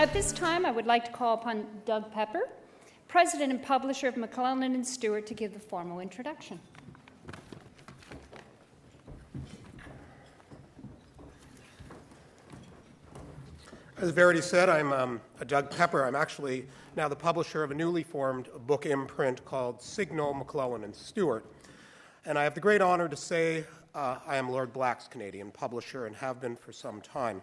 At this time, I would like to call upon Doug Pepper, President and Publisher of McClelland and Stewart, to give the formal introduction. As Verity said, I'm Doug Pepper. I'm actually now the publisher of a newly formed book imprint called Signal, McClelland and Stewart. And I have the great honor to say I am Lord Black's Canadian publisher and have been for some time.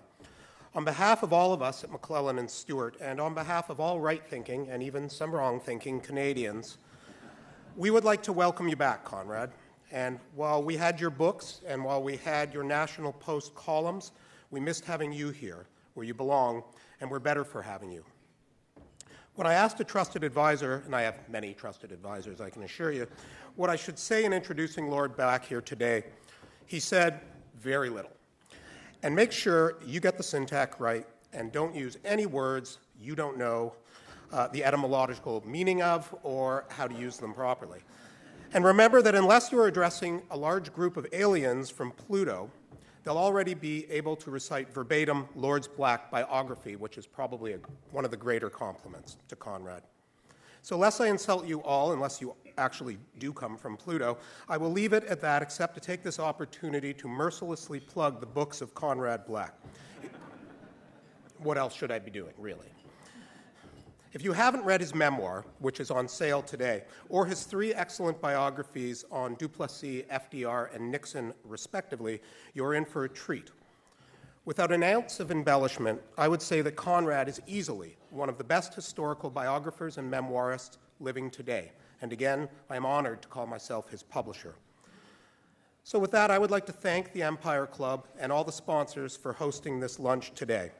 On behalf of all of us at McClelland and Stewart, and on behalf of all right-thinking and even some wrong-thinking Canadians, we would like to welcome you back, Conrad. And while we had your books and while we had your National Post columns, we missed having you here, where you belong, and we're better for having you. When I asked a trusted advisor, and I have many trusted advisors, I can assure you, what I should say in introducing Lord Black here today, he said, very little. And make sure you get the syntax right and don't use any words you don't know the etymological meaning of or how to use them properly. And remember that unless you are addressing a large group of aliens from Pluto, they'll already be able to recite verbatim Lord Black's biography, which is probably one of the greater compliments to Conrad. So lest I insult you all, unless you actually do come from Pluto, I will leave it at that, except to take this opportunity to mercilessly plug the books of Conrad Black. What else should I be doing, really? If you haven't read his memoir, which is on sale today, or his 3 excellent biographies on Duplessis, FDR, and Nixon, respectively, you're in for a treat. Without an ounce of embellishment, I would say that Conrad is easily one of the best historical biographers and memoirists living today. And again, I am honored to call myself his publisher. So with that, I would like to thank the Empire Club and all the sponsors for hosting this lunch today.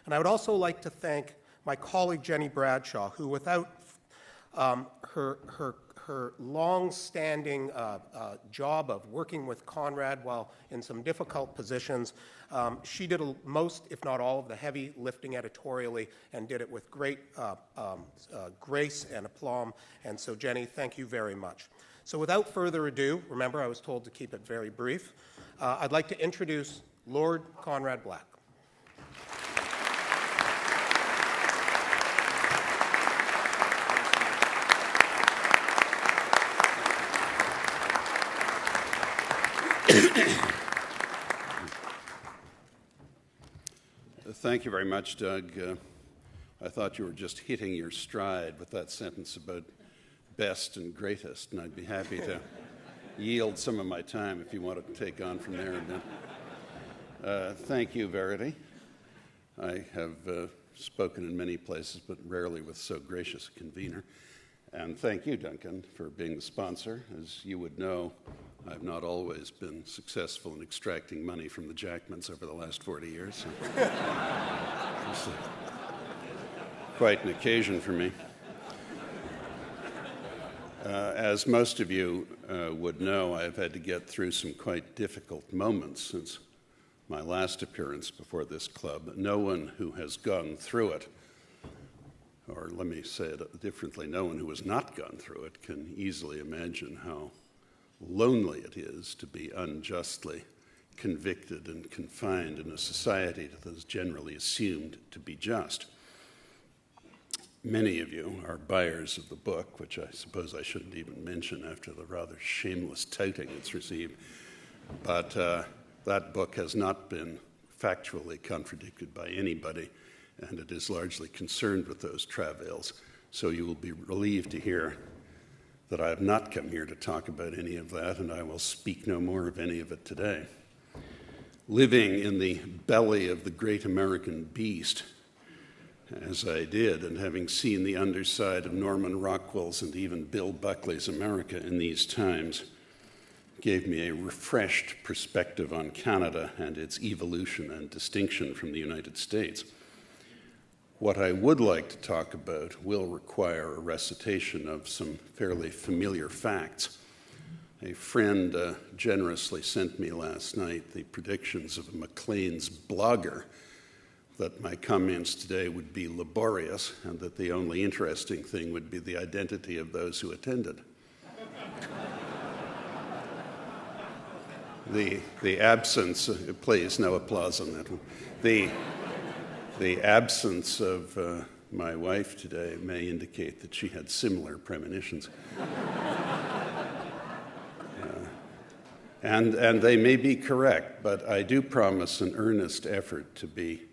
And I would also like to thank my colleague Jenny Bradshaw, who without her long-standing job of working with Conrad while in some difficult positions, she did most, if not all, of the heavy lifting editorially and did it with great grace and aplomb. And so, Jenny, thank you very much. So without further ado, remember I was told to keep it very brief, I'd like to introduce Lord Conrad Black. Thank you very much, Doug. I thought you were just hitting your stride with that sentence about best and greatest, and I'd be happy to yield some of my time if you want to take on from there a bit. Thank you, Verity. I have spoken in many places, but rarely with so gracious a convener. And thank you, Duncan, for being the sponsor. As you would know, I've not always been successful in extracting money from the Jackmans over the last 40 years. So it's quite an occasion for me. As most of you would know, I've had to get through some quite difficult moments since my last appearance before this club. No one who has gone through it, or let me say it differently, no one who has not gone through it can easily imagine how lonely it is to be unjustly convicted and confined in a society that is generally assumed to be just. Many of you are buyers of the book, which I suppose I shouldn't even mention after the rather shameless touting it's received, but that book has not been factually contradicted by anybody, and it is largely concerned with those travails. So you will be relieved to hear that I have not come here to talk about any of that, and I will speak no more of any of it today. Living in the belly of the great American beast, as I did, and having seen the underside of Norman Rockwell's and even Bill Buckley's America in these times, gave me a refreshed perspective on Canada and its evolution and distinction from the United States. What I would like to talk about will require a recitation of some fairly familiar facts. A friend generously sent me last night the predictions of a Maclean's blogger that my comments today would be laborious and that the only interesting thing would be the identity of those who attended. The absence, please, no applause on that one. The absence of my wife today may indicate that she had similar premonitions. And they may be correct, but I do promise an earnest effort to be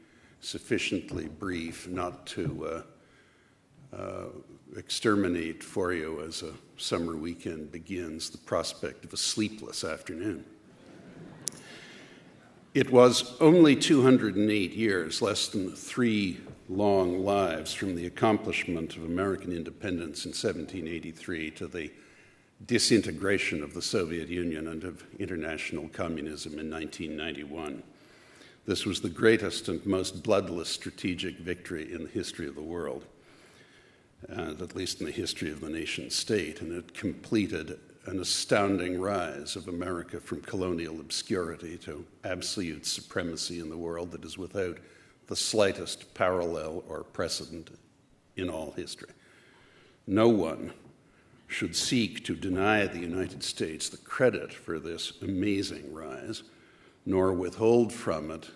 sufficiently brief not to exterminate for you, as a summer weekend begins, the prospect of a sleepless afternoon. It was only 208 years, less than 3 long lives, from the accomplishment of American independence in 1783 to the disintegration of the Soviet Union and of international communism in 1991. This was the greatest and most bloodless strategic victory in the history of the world, and at least in the history of the nation state, and it completed an astounding rise of America from colonial obscurity to absolute supremacy in the world that is without the slightest parallel or precedent in all history. No one should seek to deny the United States the credit for this amazing rise, nor withhold from it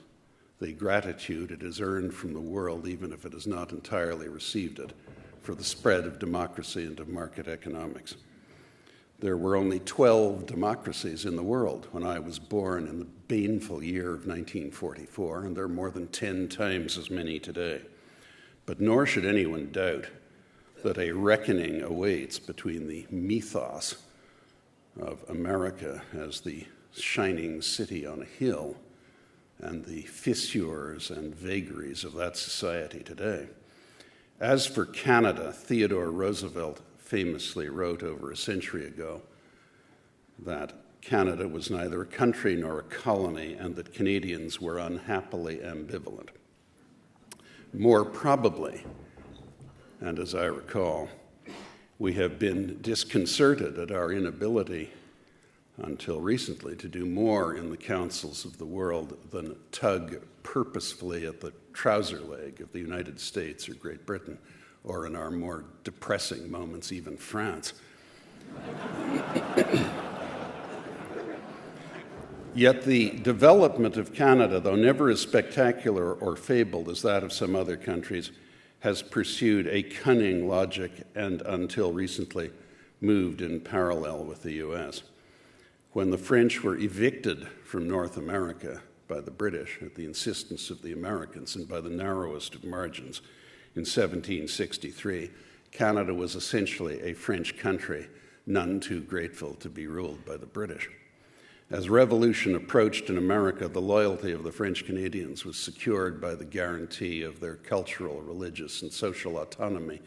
the gratitude it has earned from the world, even if it has not entirely received it, for the spread of democracy and of market economics. There were only 12 democracies in the world when I was born in the baneful year of 1944, and there are more than 10 times as many today. But nor should anyone doubt that a reckoning awaits between the mythos of America as the shining city on a hill and the fissures and vagaries of that society today. As for Canada, Theodore Roosevelt famously wrote over a century ago that Canada was neither a country nor a colony, and that Canadians were unhappily ambivalent. More probably, and as I recall, we have been disconcerted at our inability until recently to do more in the councils of the world than tug purposefully at the trouser leg of the United States or Great Britain, or in our more depressing moments, even France. Yet the development of Canada, though never as spectacular or fabled as that of some other countries, has pursued a cunning logic and, until recently, moved in parallel with the U.S. When the French were evicted from North America by the British at the insistence of the Americans and by the narrowest of margins in 1763, Canada was essentially a French country, none too grateful to be ruled by the British. As revolution approached in America, the loyalty of the French Canadians was secured by the guarantee of their cultural, religious, and social autonomy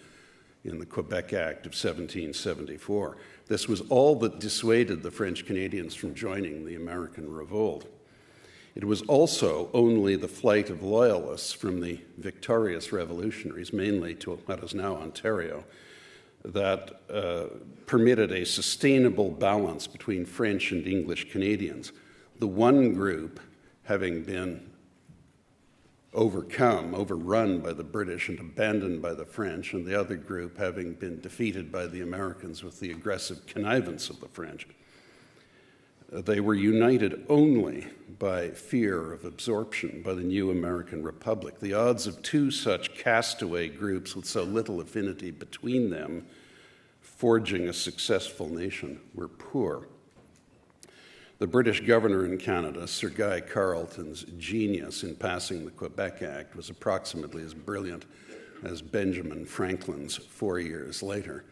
in the Quebec Act of 1774. This was all that dissuaded the French Canadians from joining the American revolt. It was also only the flight of loyalists from the victorious revolutionaries, mainly to what is now Ontario, that permitted a sustainable balance between French and English Canadians. The one group having been overrun by the British and abandoned by the French, and the other group having been defeated by the Americans with the aggressive connivance of the French. They were united only by fear of absorption by the new American Republic. The odds of two such castaway groups with so little affinity between them forging a successful nation were poor. The British governor in Canada, Sir Guy Carleton's genius in passing the Quebec Act was approximately as brilliant as Benjamin Franklin's 4 years later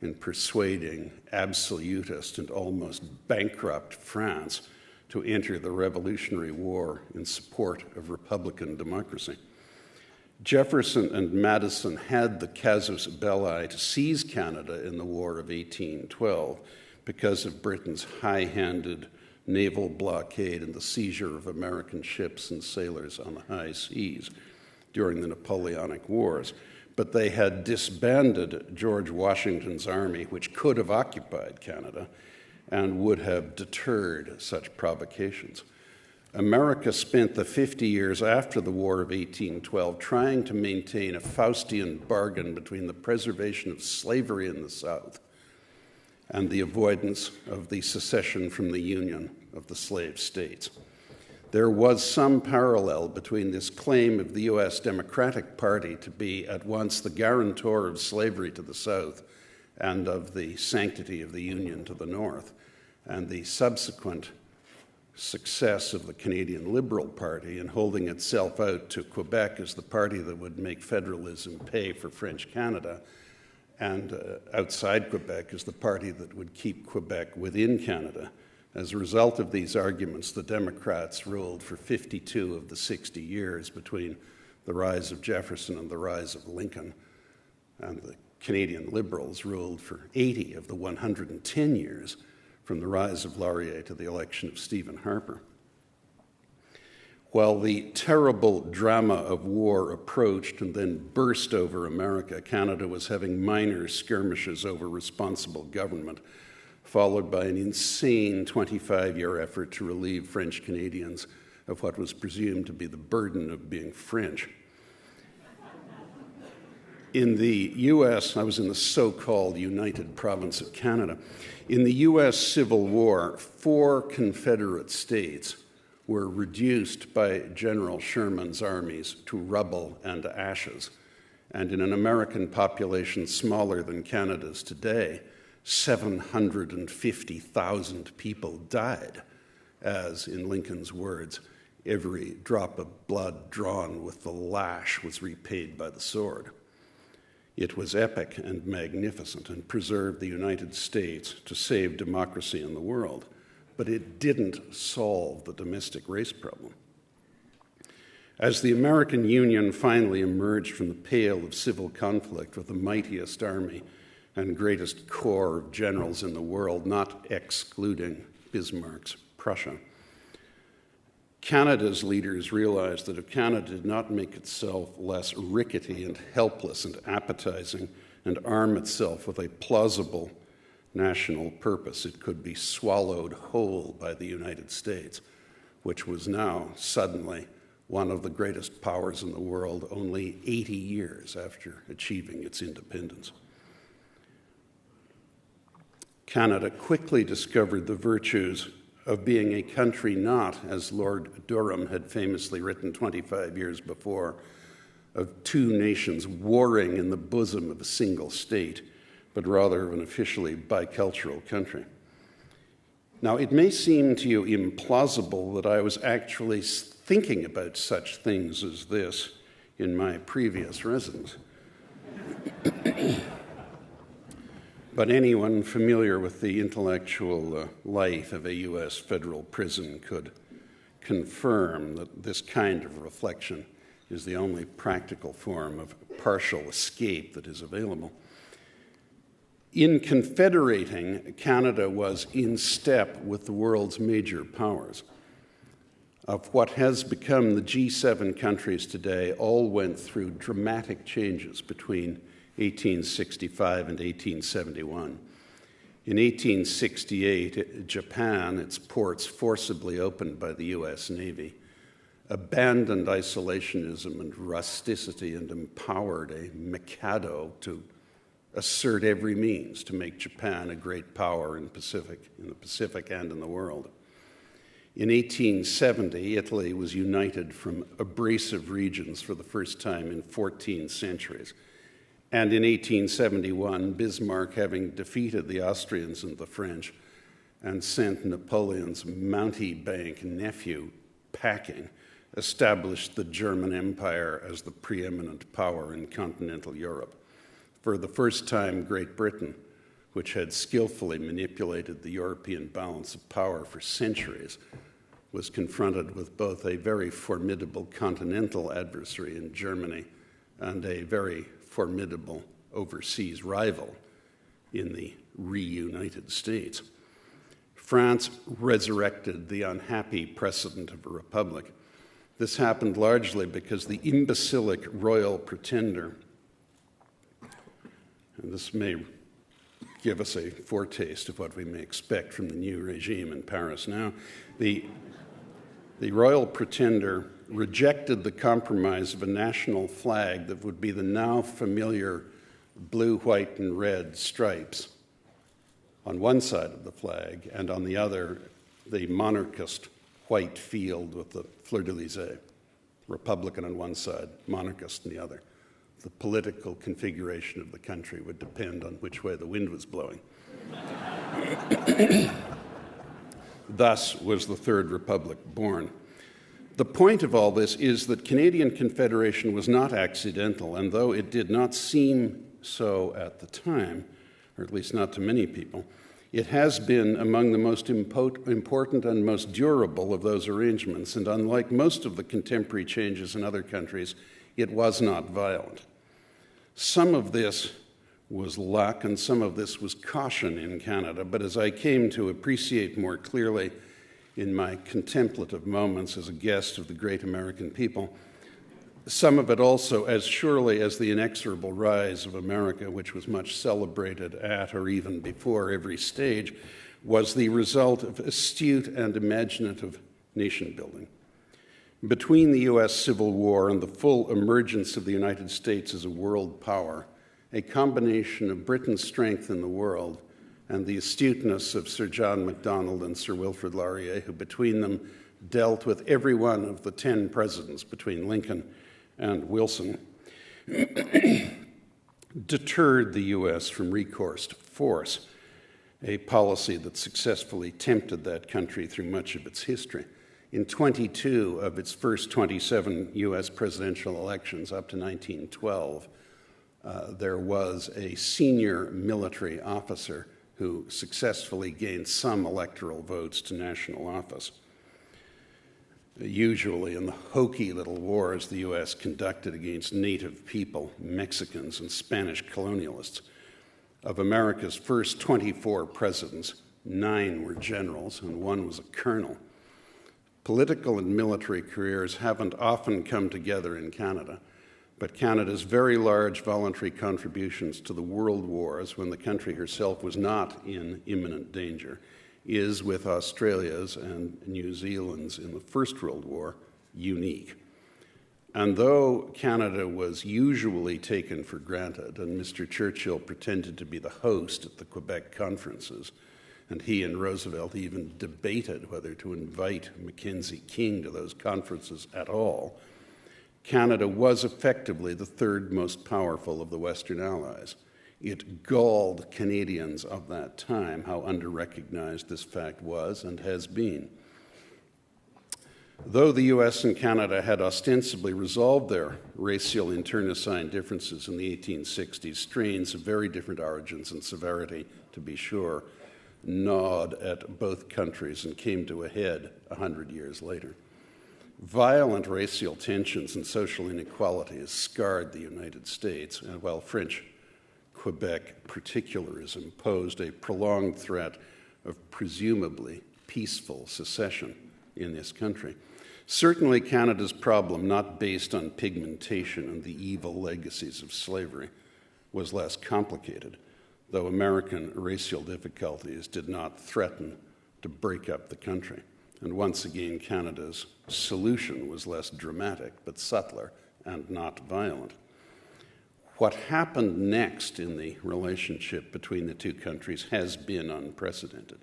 in persuading absolutist and almost bankrupt France to enter the Revolutionary War in support of Republican democracy. Jefferson and Madison had the casus belli to seize Canada in the War of 1812 because of Britain's high-handed naval blockade and the seizure of American ships and sailors on the high seas during the Napoleonic Wars. But they had disbanded George Washington's army, which could have occupied Canada and would have deterred such provocations. America spent the 50 years after the War of 1812 trying to maintain a Faustian bargain between the preservation of slavery in the South and the avoidance of the secession from the Union of the slave states. there was some parallel between this claim of the U.S. Democratic Party to be at once the guarantor of slavery to the South and of the sanctity of the Union to the North, and the subsequent success of the Canadian Liberal Party in holding itself out to Quebec as the party that would make federalism pay for French Canada, and outside Quebec as the party that would keep Quebec within Canada. As a result of these arguments, the Democrats ruled for 52 of the 60 years between the rise of Jefferson and the rise of Lincoln, and the Canadian Liberals ruled for 80 of the 110 years from the rise of Laurier to the election of Stephen Harper. While the terrible drama of war approached and then burst over America, Canada was having minor skirmishes over responsible government, followed by an insane 25-year effort to relieve French Canadians of what was presumed to be the burden of being French. In the U.S., I was in the so-called United Province of Canada. In the U.S. Civil War, 4 Confederate states were reduced by General Sherman's armies to rubble and ashes. And in an American population smaller than Canada's today, 750,000 people died, as, in Lincoln's words, every drop of blood drawn with the lash was repaid by the sword. It was epic and magnificent and preserved the United States to save democracy in the world, but it didn't solve the domestic race problem. As the American Union finally emerged from the pale of civil conflict with the mightiest army and greatest corps of generals in the world, not excluding Bismarck's Prussia, Canada's leaders realized that if Canada did not make itself less rickety and helpless and appetizing and arm itself with a plausible national purpose, it could be swallowed whole by the United States, which was now suddenly one of the greatest powers in the world only 80 years after achieving its independence. Canada quickly discovered the virtues of being a country not, as Lord Durham had famously written 25 years before, of 2 nations warring in the bosom of a single state, but rather of an officially bicultural country. Now, it may seem to you implausible that I was actually thinking about such things as this in my previous residence. But anyone familiar with the intellectual life of a U.S. federal prison could confirm that this kind of reflection is the only practical form of partial escape that is available. In confederating, Canada was in step with the world's major powers. Of what has become the G7 countries today, all went through dramatic changes between 1865 and 1871. In 1868, Japan, its ports forcibly opened by the U.S. Navy, abandoned isolationism and rusticity and empowered a Mikado to assert every means to make Japan a great power in the Pacific and in the world. In 1870, Italy was united from abrasive regions for the first time in 14 centuries. And in 1871, Bismarck, having defeated the Austrians and the French and sent Napoleon's mountebank nephew packing, established the German Empire as the preeminent power in continental Europe. For the first time, Great Britain, which had skillfully manipulated the European balance of power for centuries, was confronted with both a very formidable continental adversary in Germany and a very formidable overseas rival in the reunited States. France resurrected the unhappy precedent of a republic. This happened largely because the imbecilic royal pretender, and this may give us a foretaste of what we may expect from the new regime in Paris now, the royal pretender rejected the compromise of a national flag that would be the now familiar blue, white, and red stripes on one side of the flag, and on the other, the monarchist white field with the fleur-de-lis, Republican on one side, monarchist on the other. The political configuration of the country would depend on which way the wind was blowing. Thus was the Third Republic born. The point of all this is that Canadian Confederation was not accidental, and though it did not seem so at the time, or at least not to many people, it has been among the most important and most durable of those arrangements, and unlike most of the contemporary changes in other countries, it was not violent. Some of this was luck and some of this was caution in Canada, but as I came to appreciate more clearly in my contemplative moments as a guest of the great American people, some of it also, as surely as the inexorable rise of America, which was much celebrated at or even before every stage, was the result of astute and imaginative nation building. Between the U.S. Civil War and the full emergence of the United States as a world power, a combination of Britain's strength in the world and the astuteness of Sir John Macdonald and Sir Wilfrid Laurier, who between them dealt with every one of the 10 presidents between Lincoln and Wilson, deterred the U.S. from recourse to force, a policy that successfully tempted that country through much of its history. In 22 of its first 27 U.S. presidential elections up to 1912, there was a senior military officer who successfully gained some electoral votes to national office. Usually in the hokey little wars the U.S. conducted against native people, Mexicans, and Spanish colonialists. Of America's first 24 presidents, 9 were generals and 1 was a colonel. Political and military careers haven't often come together in Canada, but Canada's very large voluntary contributions to the world wars when the country herself was not in imminent danger is, with Australia's and New Zealand's in the First World War, unique. And though Canada was usually taken for granted, and Mr. Churchill pretended to be the host at the Quebec conferences, and he and Roosevelt even debated whether to invite Mackenzie King to those conferences at all, Canada was effectively the third most powerful of the Western Allies. It galled Canadians of that time how under-recognized this fact was and has been. Though the U.S. and Canada had ostensibly resolved their racial internecine differences in the 1860s, strains of very different origins and severity, to be sure, gnawed at both countries and came to a head 100 years later. Violent racial tensions and social inequality scarred the United States, and while French Quebec particularism posed a prolonged threat of presumably peaceful secession in this country. Certainly Canada's problem, not based on pigmentation and the evil legacies of slavery, was less complicated, though American racial difficulties did not threaten to break up the country. And once again, Canada's solution was less dramatic, but subtler and not violent. What happened next in the relationship between the two countries has been unprecedented.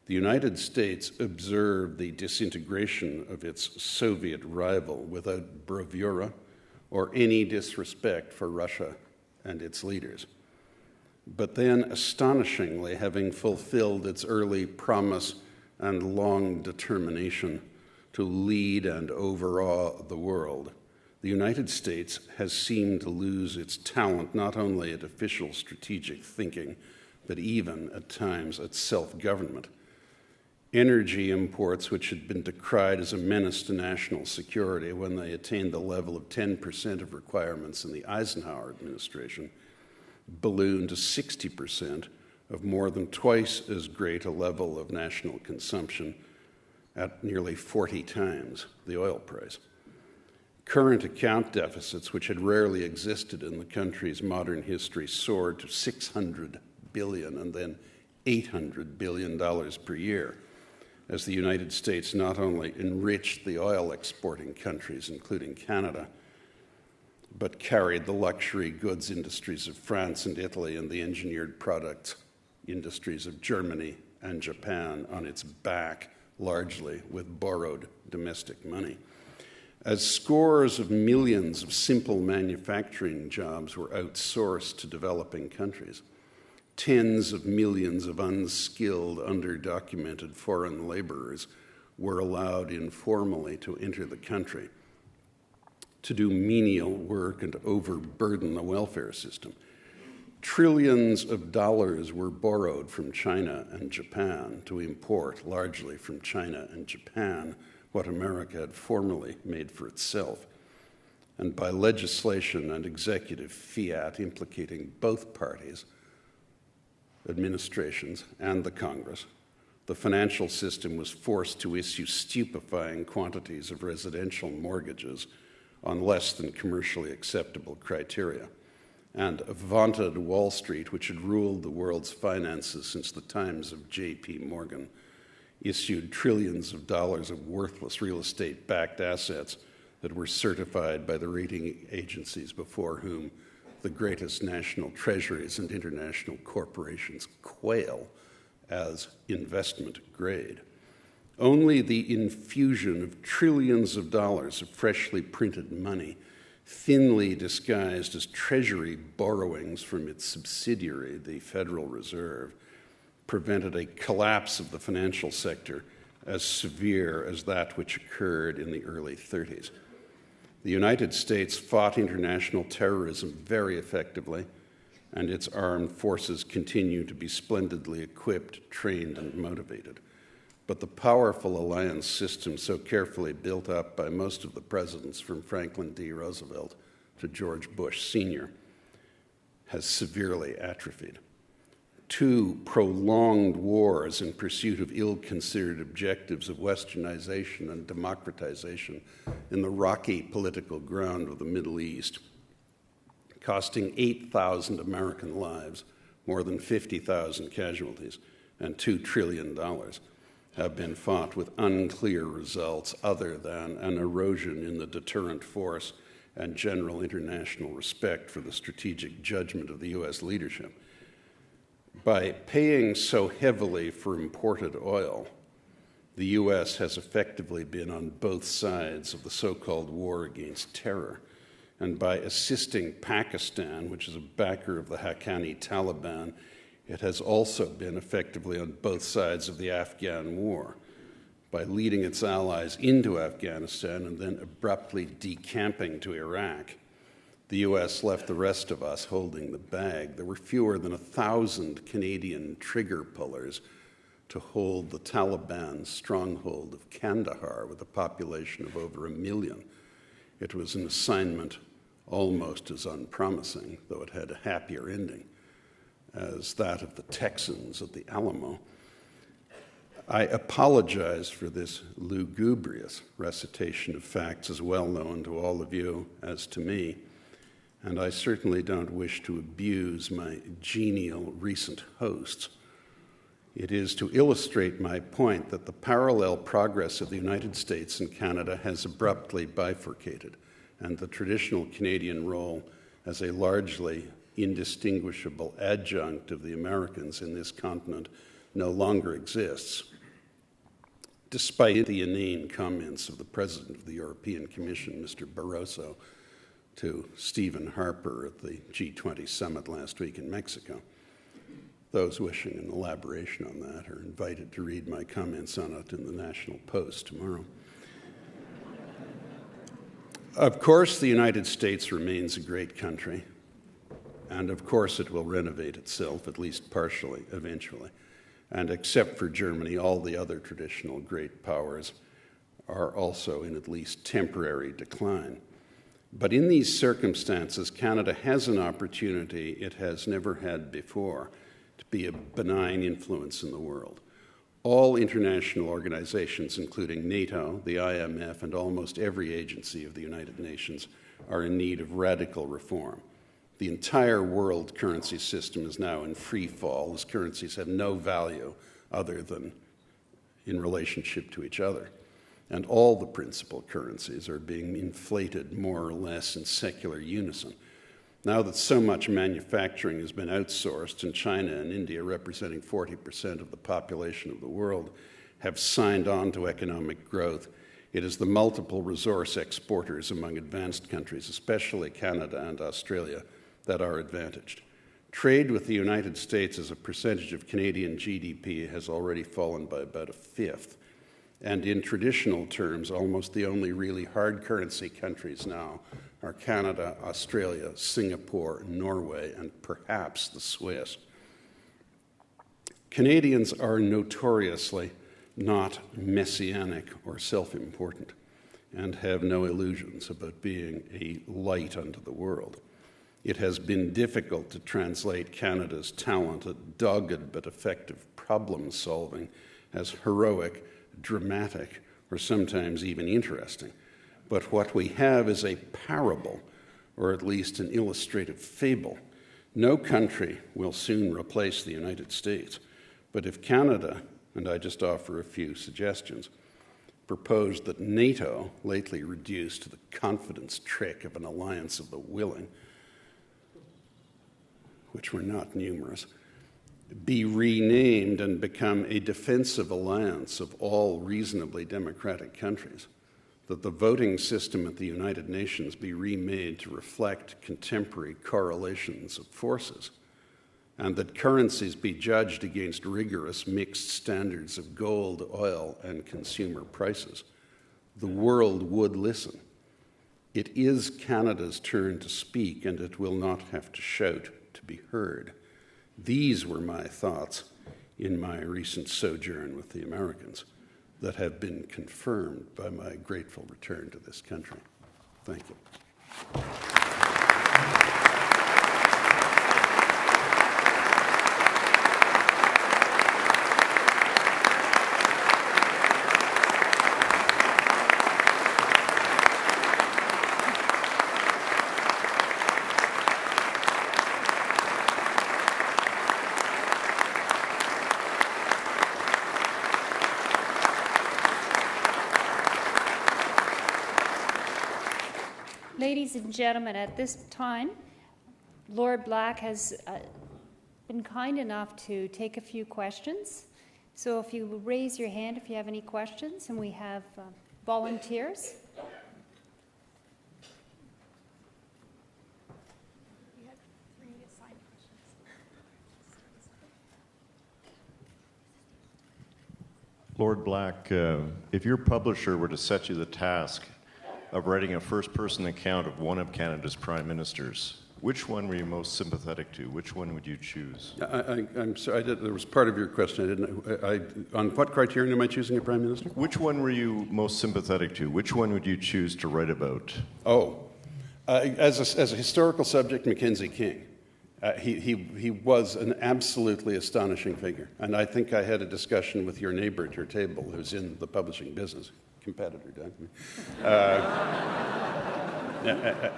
The United States observed the disintegration of its Soviet rival without bravura or any disrespect for Russia and its leaders. But then, astonishingly, having fulfilled its early promise and long determination to lead and overawe the world, the United States has seemed to lose its talent not only at official strategic thinking, but even at times at self-government. Energy imports, which had been decried as a menace to national security when they attained the level of 10% of requirements in the Eisenhower administration, ballooned to 60% of more than twice as great a level of national consumption at nearly 40 times the oil price. Current account deficits, which had rarely existed in the country's modern history, soared to $600 billion and then $800 billion per year, as the United States not only enriched the oil-exporting countries, including Canada, but carried the luxury goods industries of France and Italy and the engineered products industries of Germany and Japan on its back largely with borrowed domestic money. As scores of millions of simple manufacturing jobs were outsourced to developing countries, tens of millions of unskilled, underdocumented foreign laborers were allowed informally to enter the country to do menial work and overburden the welfare system. Trillions of dollars were borrowed from China and Japan to import, largely from China and Japan, what America had formerly made for itself. And by legislation and executive fiat implicating both parties, administrations, and the Congress, the financial system was forced to issue stupefying quantities of residential mortgages on less than commercially acceptable criteria. And a vaunted Wall Street, which had ruled the world's finances since the times of J.P. Morgan, issued trillions of dollars of worthless real estate-backed assets that were certified by the rating agencies before whom the greatest national treasuries and international corporations quail as investment grade. Only the infusion of trillions of dollars of freshly printed money, thinly disguised as Treasury borrowings from its subsidiary, the Federal Reserve, prevented a collapse of the financial sector as severe as that which occurred in the early 30s. The United States fought international terrorism very effectively, and its armed forces continue to be splendidly equipped, trained, and motivated. But the powerful alliance system so carefully built up by most of the presidents from Franklin D. Roosevelt to George Bush Sr. has severely atrophied. 2 prolonged wars in pursuit of ill-considered objectives of westernization and democratization in the rocky political ground of the Middle East, costing 8,000 American lives, more than 50,000 casualties, and $2 trillion, have been fought with unclear results other than an erosion in the deterrent force and general international respect for the strategic judgment of the U.S. leadership. By paying so heavily for imported oil, the U.S. has effectively been on both sides of the so-called war against terror. And by assisting Pakistan, which is a backer of the Haqqani Taliban, it has also been effectively on both sides of the Afghan war. By leading its allies into Afghanistan and then abruptly decamping to Iraq, the U.S. left the rest of us holding the bag. There were fewer than 1,000 Canadian trigger pullers to hold the Taliban stronghold of Kandahar with a population of over 1 million. It was an assignment almost as unpromising, though it had a happier ending, as that of the Texans at the Alamo. I apologize for this lugubrious recitation of facts as well known to all of you as to me, and I certainly don't wish to abuse my genial recent hosts. It is to illustrate my point that the parallel progress of the United States and Canada has abruptly bifurcated, and the traditional Canadian role as a largely indistinguishable adjunct of the Americans in this continent no longer exists, despite the inane comments of the President of the European Commission, Mr. Barroso, to Stephen Harper at the G20 summit last week in Mexico. Those wishing an elaboration on that are invited to read my comments on it in the National Post tomorrow. Of course, the United States remains a great country, and of course it will renovate itself, at least partially, eventually. And except for Germany, all the other traditional great powers are also in at least temporary decline. But in these circumstances, Canada has an opportunity it has never had before to be a benign influence in the world. All international organizations, including NATO, the IMF, and almost every agency of the United Nations, are in need of radical reform. The entire world currency system is now in free fall, as currencies have no value other than in relationship to each other. And all the principal currencies are being inflated more or less in secular unison. Now that so much manufacturing has been outsourced, and China and India, representing 40% of the population of the world, have signed on to economic growth. It is the multiple resource exporters among advanced countries, especially Canada and Australia, that are advantaged. Trade with the United States as a percentage of Canadian GDP has already fallen by about a fifth. And in traditional terms, almost the only really hard currency countries now are Canada, Australia, Singapore, Norway, and perhaps the Swiss. Canadians are notoriously not messianic or self-important and have no illusions about being a light unto the world. It has been difficult to translate Canada's talented, dogged, but effective problem-solving as heroic, dramatic, or sometimes even interesting. But what we have is a parable, or at least an illustrative fable. No country will soon replace the United States, but if Canada, and I just offer a few suggestions, proposed that NATO, lately reduced to the confidence trick of an alliance of the willing, which were not numerous, be renamed and become a defensive alliance of all reasonably democratic countries, that the voting system at the United Nations be remade to reflect contemporary correlations of forces, and that currencies be judged against rigorous mixed standards of gold, oil, and consumer prices, the world would listen. It is Canada's turn to speak, and it will not have to shout to be heard. These were my thoughts in my recent sojourn with the Americans that have been confirmed by my grateful return to this country. Thank you. Ladies and gentlemen, at this time, Lord Black has been kind enough to take a few questions. So if you will raise your hand if you have any questions, and we have volunteers. Lord Black, if your publisher were to set you the task of writing a first-person account of one of Canada's prime ministers, which one were you most sympathetic to? Which one would you choose? I'm sorry, there was part of your question. On what criterion am I choosing a prime minister? Which one were you most sympathetic to? Which one would you choose to write about? As a historical subject, Mackenzie King. He was an absolutely astonishing figure. And I think I had a discussion with your neighbor at your table who's in the publishing business, competitor,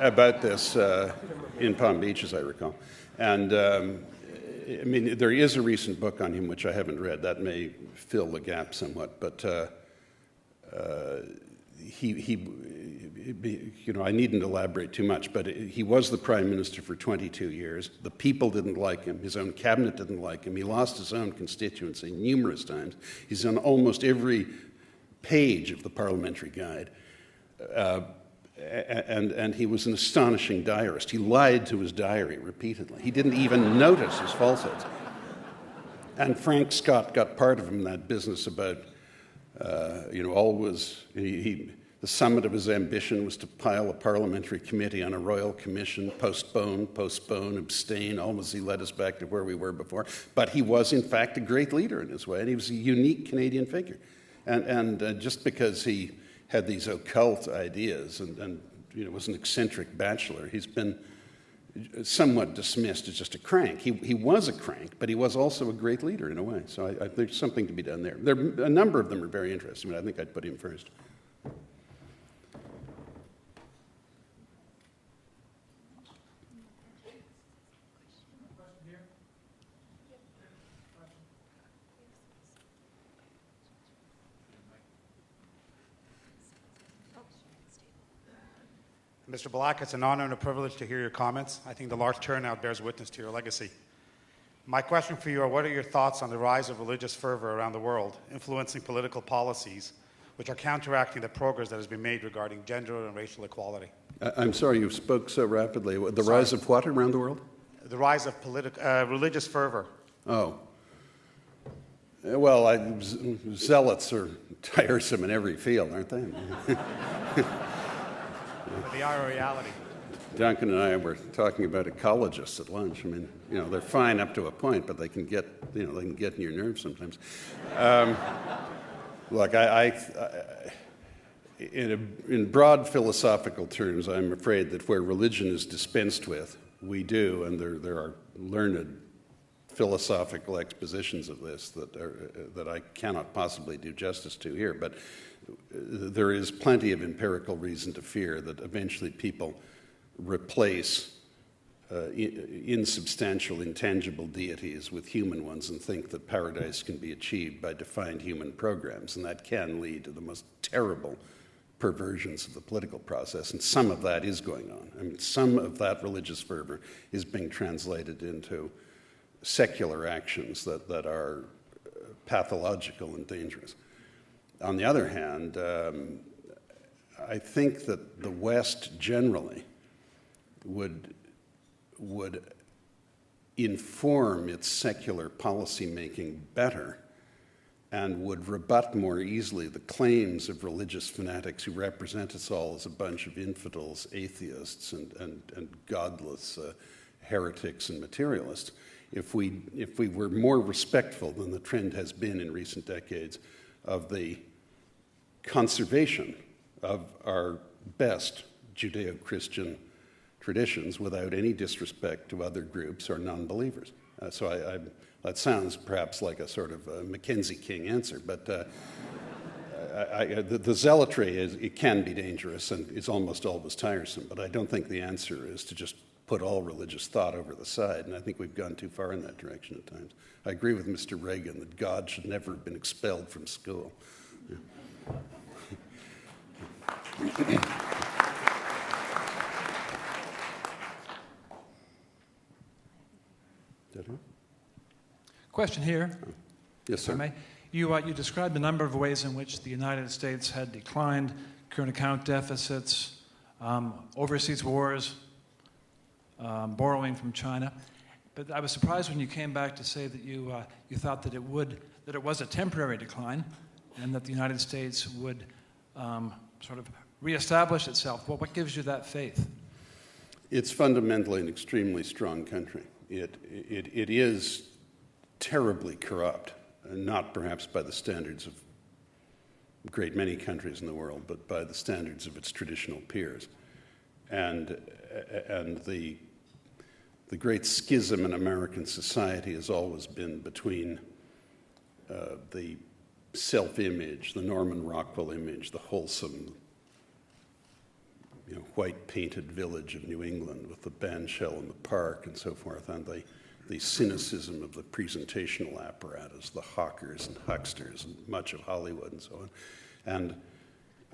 about this in Palm Beach, as I recall. And I mean, there is a recent book on him which I haven't read. That may fill the gap somewhat, but I needn't elaborate too much, but he was the prime minister for 22 years. The people didn't like him. His own cabinet didn't like him. He lost his own constituency numerous times. He's on almost every page of the parliamentary guide. And he was an astonishing diarist. He lied to his diary repeatedly. He didn't even notice his falsehoods. And Frank Scott got part of him in that business about, the summit of his ambition was to pile a parliamentary committee on a royal commission, postpone, abstain. Almost he led us back to where we were before. But he was, in fact, a great leader in his way, and he was a unique Canadian figure. And just because he had these occult ideas and was an eccentric bachelor, he's been somewhat dismissed as just a crank. He was a crank, but he was also a great leader in a way. So there's something to be done there. A number of them are very interesting, but I think I'd put him first. Mr. Black, it's an honor and a privilege to hear your comments. I think the large turnout bears witness to your legacy. My question for you are, what are your thoughts on the rise of religious fervor around the world, influencing political policies which are counteracting the progress that has been made regarding gender and racial equality? I'm sorry, you spoke so rapidly. The rise of what around the world? The rise of religious fervor. Oh. Well, zealots are tiresome in every field, aren't they? But they are a reality. Duncan and I were talking about ecologists at lunch. I mean, they're fine up to a point, but they can get in your nerves sometimes. Look, in broad philosophical terms, I'm afraid that where religion is dispensed with, we do, and there are learned philosophical expositions of this that I cannot possibly do justice to here, but there is plenty of empirical reason to fear that eventually people replace insubstantial, intangible deities with human ones and think that paradise can be achieved by defined human programs, and that can lead to the most terrible perversions of the political process, and some of that is going on. I mean, some of that religious fervor is being translated into secular actions that are pathological and dangerous. On the other hand, I think that the West generally would inform its secular policymaking better and would rebut more easily the claims of religious fanatics who represent us all as a bunch of infidels, atheists, and godless heretics and materialists if we were more respectful than the trend has been in recent decades of the conservation of our best Judeo-Christian traditions without any disrespect to other groups or non-believers. So that sounds perhaps like a sort of a Mackenzie King answer, but the zealotry it can be dangerous and it's almost always tiresome, but I don't think the answer is to just put all religious thought over the side, and I think we've gone too far in that direction at times. I agree with Mr. Reagan that God should never have been expelled from school. Yeah. Question here. Yes, sir. If I may. You described a number of ways in which the United States had declined, current account deficits, overseas wars, borrowing from China. But I was surprised when you came back to say that you thought that it was a temporary decline, and that the United States would sort of reestablish itself. Well, what gives you that faith? It's fundamentally an extremely strong country. It is terribly corrupt, not perhaps by the standards of a great many countries in the world, but by the standards of its traditional peers. And the great schism in American society has always been between the self-image, the Norman Rockwell image, the wholesome, white-painted village of New England with the bandshell in the park and so forth, and the cynicism of the presentational apparatus, the hawkers and hucksters and much of Hollywood and so on. And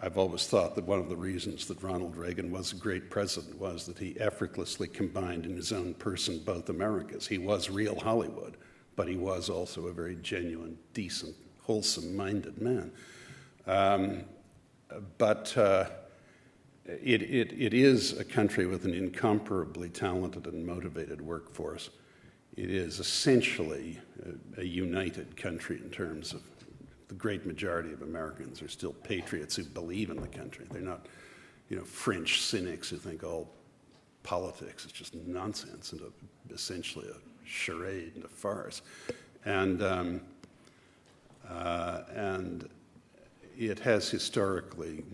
I've always thought that one of the reasons that Ronald Reagan was a great president was that he effortlessly combined in his own person both Americas. He was real Hollywood, but he was also a very genuine, decent, wholesome-minded man. It is a country with an incomparably talented and motivated workforce. It is essentially a united country in terms of the great majority of Americans are still patriots who believe in the country. They're not, French cynics who think all politics is just nonsense and essentially a charade and a farce. And it has historically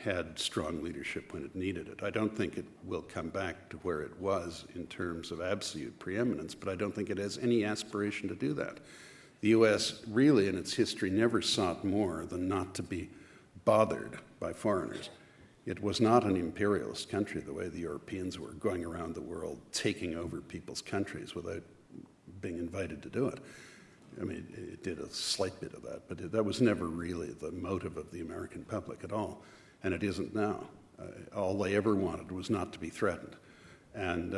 had strong leadership when it needed it. I don't think it will come back to where it was in terms of absolute preeminence, but I don't think it has any aspiration to do that. The U.S. really in its history never sought more than not to be bothered by foreigners. It was not an imperialist country the way the Europeans were going around the world taking over people's countries without being invited to do it. I mean, it did a slight bit of that, but that was never really the motive of the American public at all, and it isn't now. All they ever wanted was not to be threatened. And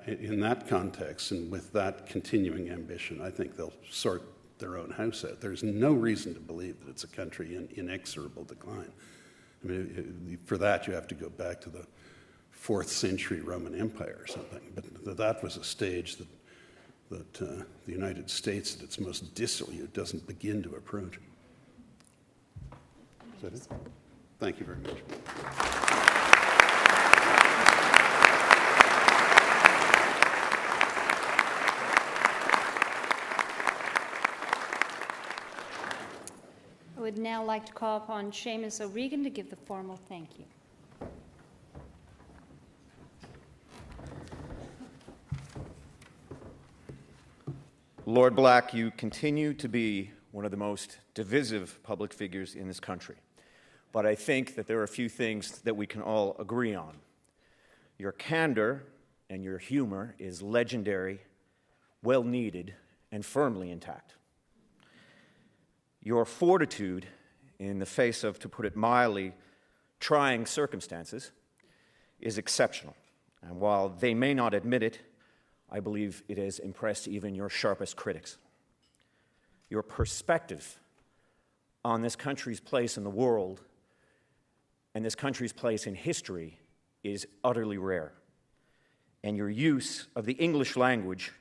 in that context, and with that continuing ambition, I think they'll sort their own house out. There's no reason to believe that it's a country in inexorable decline. I mean, for that, you have to go back to the 4th century Roman Empire or something. But that was a stage that the United States, at its most dissolute, doesn't begin to approach. Is that it? Thank you very much. I would now like to call upon Seamus O'Regan to give the formal thank you. Lord Black, you continue to be one of the most divisive public figures in this country. But I think that there are a few things that we can all agree on. Your candor and your humor is legendary, well needed, and firmly intact. Your fortitude in the face of, to put it mildly, trying circumstances is exceptional. And while they may not admit it, I believe it has impressed even your sharpest critics. Your perspective on this country's place in the world and this country's place in history is utterly rare. And your use of the English language,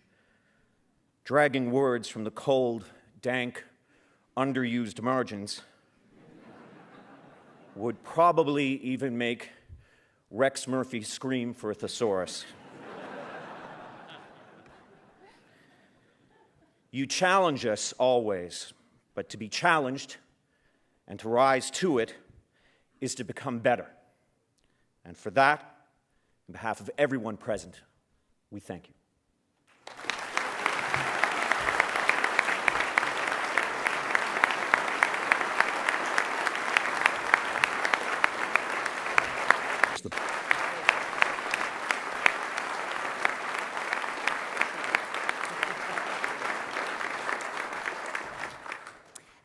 dragging words from the cold, dank, underused margins, would probably even make Rex Murphy scream for a thesaurus. You challenge us always, but to be challenged and to rise to it is to become better. And for that, on behalf of everyone present, we thank you.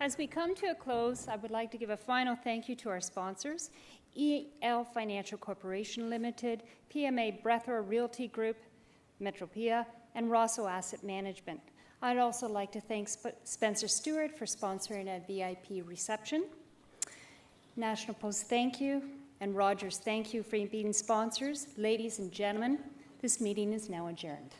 As we come to a close, I would like to give a final thank you to our sponsors, EL Financial Corporation Limited, PMA Brethra Realty Group, Metropia, and Rosso Asset Management. I'd also like to thank Spencer Stewart for sponsoring a VIP reception. National Post, thank you, and Rogers, thank you for being sponsors. Ladies and gentlemen, this meeting is now adjourned.